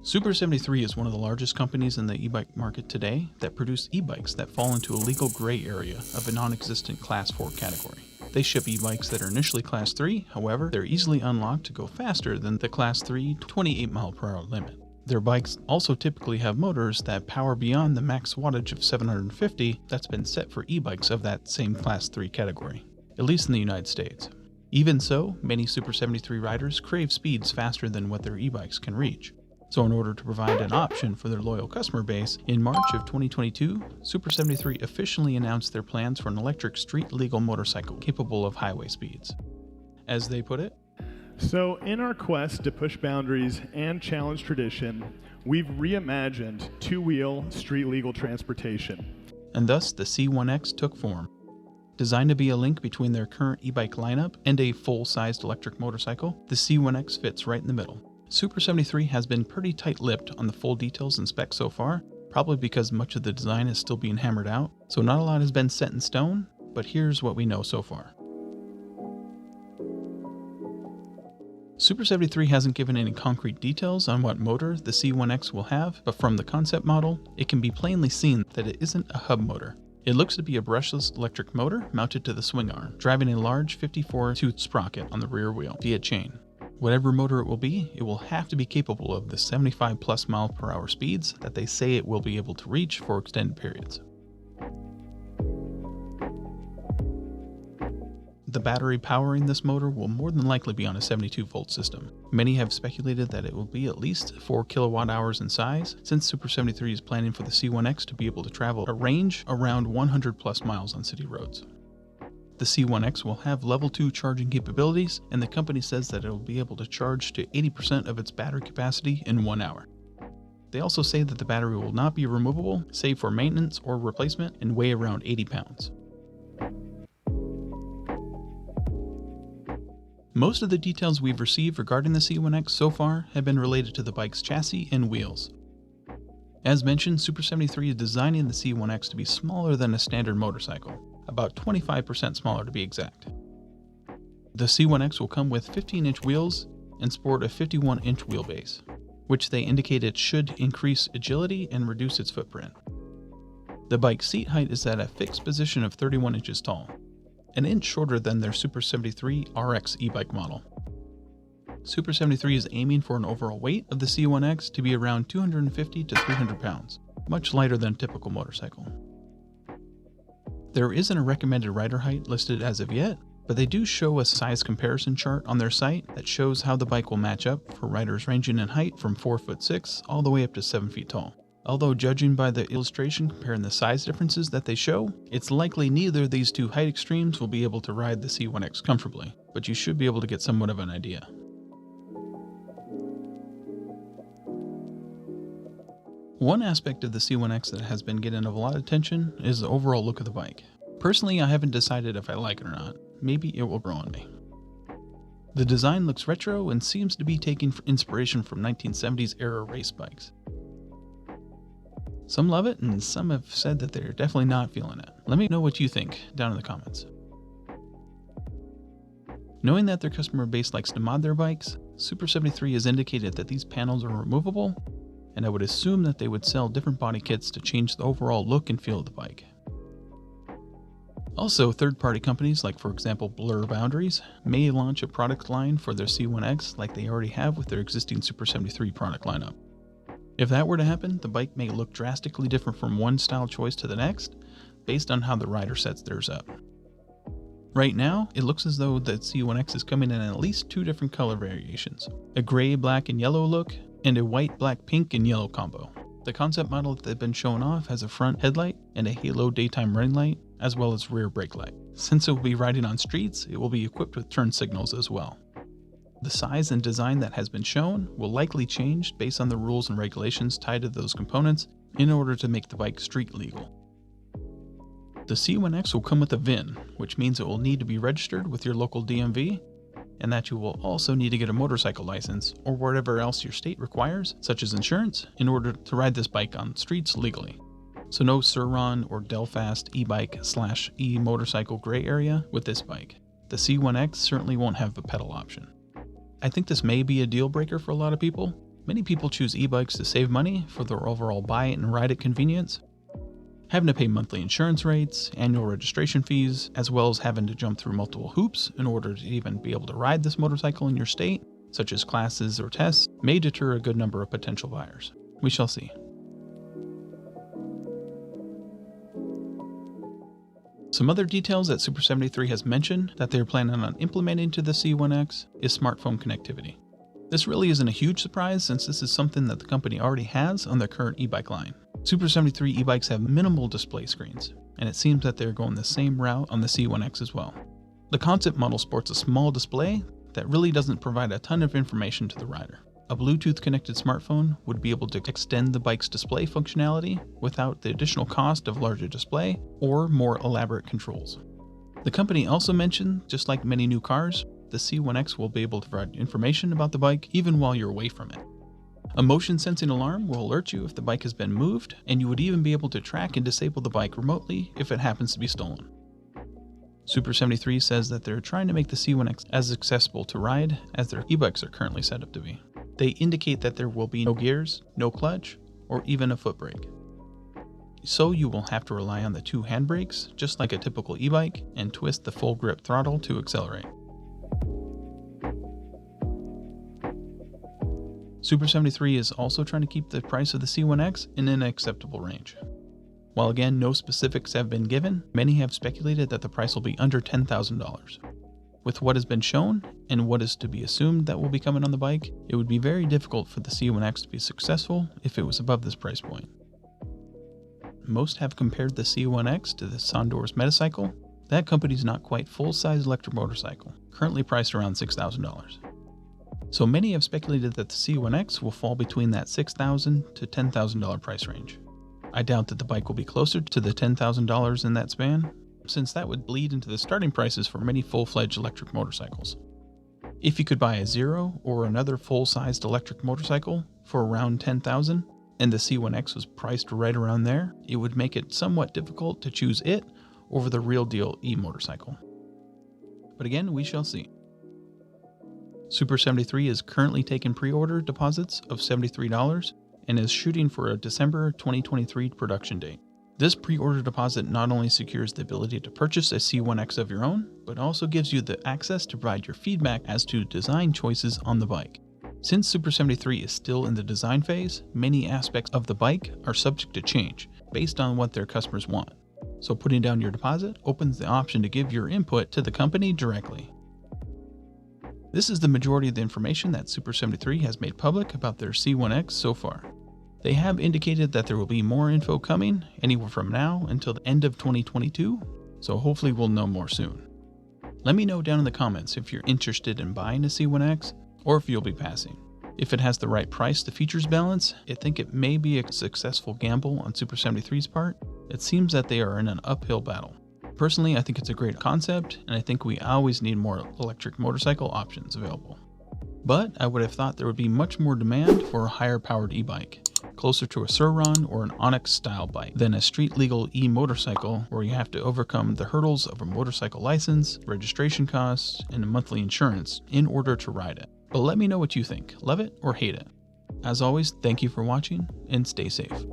Super73 is one of the largest companies in the e-bike market today that produce e-bikes that fall into a legal gray area of a non-existent Class 4 category. They ship e-bikes that are initially Class 3, however, they're easily unlocked to go faster than the Class 3 28 mph limit. Their bikes also typically have motors that power beyond the max wattage of 750 that's been set for e-bikes of that same Class 3 category, at least in the United States. Even so, many Super73 riders crave speeds faster than what their e-bikes can reach. So in order to provide an option for their loyal customer base, in March of 2022, Super73 officially announced their plans for an electric street-legal motorcycle capable of highway speeds. As they put it, so in our quest to push boundaries and challenge tradition, we've reimagined two-wheel street-legal transportation. And thus the C1X took form. Designed to be a link between their current e-bike lineup and a full-sized electric motorcycle, the C1X fits right in the middle. Super73 has been pretty tight-lipped on the full details and specs so far, probably because much of the design is still being hammered out, so not a lot has been set in stone, but here's what we know so far. Super73 hasn't given any concrete details on what motor the C1X will have, but from the concept model, it can be plainly seen that it isn't a hub motor. It looks to be a brushless electric motor mounted to the swing arm, driving a large 54-tooth sprocket on the rear wheel via chain. Whatever motor it will have to be capable of the 75+ mph speeds that they say it will be able to reach for extended periods. The battery powering this motor will more than likely be on a 72-volt system. Many have speculated that it will be at least 4 kWh in size, since Super73 is planning for the C1X to be able to travel a range around 100+ miles on city roads. The C1X will have level 2 charging capabilities, and the company says that it will be able to charge to 80% of its battery capacity in 1 hour. They also say that the battery will not be removable, save for maintenance or replacement, and weigh around 80 pounds. Most of the details we've received regarding the C1X so far have been related to the bike's chassis and wheels. As mentioned, Super73 is designing the C1X to be smaller than a standard motorcycle, about 25% smaller to be exact. The C1X will come with 15-inch wheels and sport a 51-inch wheelbase, which they indicate it should increase agility and reduce its footprint. The bike's seat height is at a fixed position of 31 inches tall, an inch shorter than their Super73 RX e-bike model. Super73 is aiming for an overall weight of the C1X to be around 250 to 300 pounds, much lighter than a typical motorcycle. There isn't a recommended rider height listed as of yet, but they do show a size comparison chart on their site that shows how the bike will match up for riders ranging in height from 4'6" all the way up to 7 feet tall. Although judging by the illustration comparing the size differences that they show, it's likely neither of these two height extremes will be able to ride the C1X comfortably, but you should be able to get somewhat of an idea. One aspect of the C1X that has been getting a lot of attention is the overall look of the bike. Personally, I haven't decided if I like it or not. Maybe it will grow on me. The design looks retro and seems to be taking inspiration from 1970s era race bikes. Some love it, and some have said that they're definitely not feeling it. Let me know what you think down in the comments. Knowing that their customer base likes to mod their bikes, Super73 has indicated that these panels are removable, and I would assume that they would sell different body kits to change the overall look and feel of the bike. Also, third-party companies like, for example, Blur Boundaries may launch a product line for their C1X like they already have with their existing Super73 product lineup. If that were to happen, the bike may look drastically different from one style choice to the next, based on how the rider sets theirs up. Right now, it looks as though the C1X is coming in at least 2 different color variations, a gray, black, and yellow look, and a white, black, pink, and yellow combo. The concept model that they've been showing off has a front headlight and a halo daytime running light, as well as rear brake light. Since it will be riding on streets, it will be equipped with turn signals as well. The size and design that has been shown will likely change based on the rules and regulations tied to those components in order to make the bike street legal. The C1X will come with a VIN, which means it will need to be registered with your local DMV, and that you will also need to get a motorcycle license or whatever else your state requires, such as insurance, in order to ride this bike on streets legally. So no Sur-Ron or Delfast e-bike/e-motorcycle gray area with this bike. The C1X certainly won't have the pedal option. I think this may be a deal breaker for a lot of people, Many people choose e-bikes to save money for their overall buy it and ride it convenience. Having to pay monthly insurance rates, annual registration fees, as well as having to jump through multiple hoops in order to even be able to ride this motorcycle in your state, such as classes or tests, may deter a good number of potential buyers. We shall see. Some other details that Super73 has mentioned that they're planning on implementing to the C1X is smartphone connectivity. This really isn't a huge surprise since this is something that the company already has on their current e-bike line. Super73 e-bikes have minimal display screens, and it seems that they're going the same route on the C1X as well. The concept model sports a small display that really doesn't provide a ton of information to the rider. A Bluetooth connected smartphone would be able to extend the bike's display functionality without the additional cost of larger display or more elaborate controls. The company also mentioned, just like many new cars, the C1X will be able to provide information about the bike even while you're away from it. A motion sensing alarm will alert you if the bike has been moved, and you would even be able to track and disable the bike remotely if it happens to be stolen. Super73 says that they're trying to make the C1X as accessible to ride as their e-bikes are currently set up to be. They indicate that there will be no gears, no clutch, or even a foot brake. So you will have to rely on the two handbrakes, just like a typical e-bike, and twist the full grip throttle to accelerate. Super73 is also trying to keep the price of the C1X in an acceptable range. While again, no specifics have been given, many have speculated that the price will be under $10,000. With what has been shown, and what is to be assumed that will be coming on the bike, it would be very difficult for the C1X to be successful if it was above this price point. Most have compared the C1X to the Sondor's Metacycle. That company's not quite full-size electric motorcycle, currently priced around $6,000. So many have speculated that the C1X will fall between that $6,000 to $10,000 price range. I doubt that the bike will be closer to the $10,000 in that span, since that would bleed into the starting prices for many full-fledged electric motorcycles. If you could buy a Zero or another full-sized electric motorcycle for around $10,000, and the C1X was priced right around there, it would make it somewhat difficult to choose it over the real deal e-motorcycle. But again, we shall see. Super73 is currently taking pre-order deposits of $73 and is shooting for a December 2023 production date. This pre-order deposit not only secures the ability to purchase a C1X of your own, but also gives you the access to provide your feedback as to design choices on the bike. Since Super73 is still in the design phase, many aspects of the bike are subject to change based on what their customers want. So putting down your deposit opens the option to give your input to the company directly. This is the majority of the information that Super73 has made public about their C1X so far. They have indicated that there will be more info coming anywhere from now until the end of 2022, so hopefully we'll know more soon. Let me know down in the comments if you're interested in buying a C1X or if you'll be passing. If it has the right price to features balance, I think it may be a successful gamble on Super73's part. It seems that they are in an uphill battle. Personally, I think it's a great concept, and I think we always need more electric motorcycle options available. But I would have thought there would be much more demand for a higher powered e-bike, closer to a Sur-Ron or an Onyx style bike, than a street legal e-motorcycle where you have to overcome the hurdles of a motorcycle license, registration costs, and monthly insurance in order to ride it. But let me know what you think. Love it or hate it? As always, thank you for watching and stay safe.